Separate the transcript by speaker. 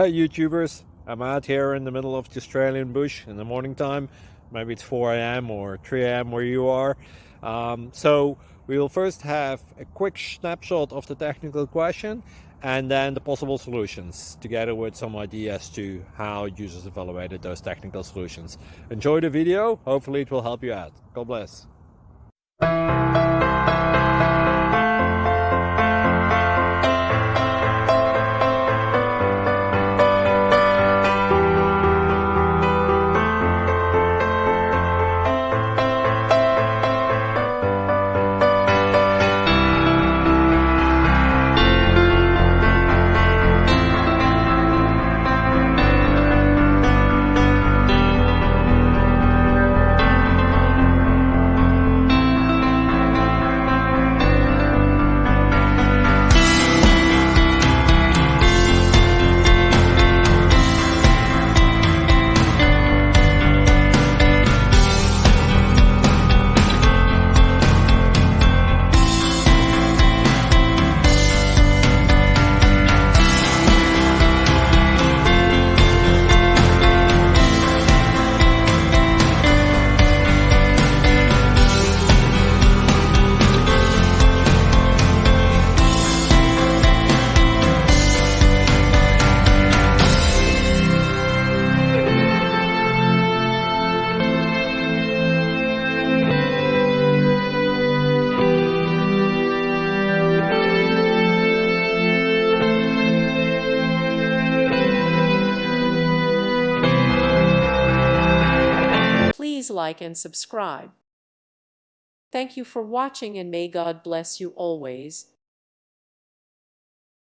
Speaker 1: Hey YouTubers, I'm out here in the middle of the Australian bush in the morning time. Maybe it's 4 a.m. or 3 a.m. where you are. So we'll first have a quick snapshot of the technical question and then the possible solutions, together with some ideas to how users evaluated those technical solutions. Enjoy the video, hopefully it will help you out. God bless.
Speaker 2: Please like and subscribe. Thank you for watching, and may God bless you always.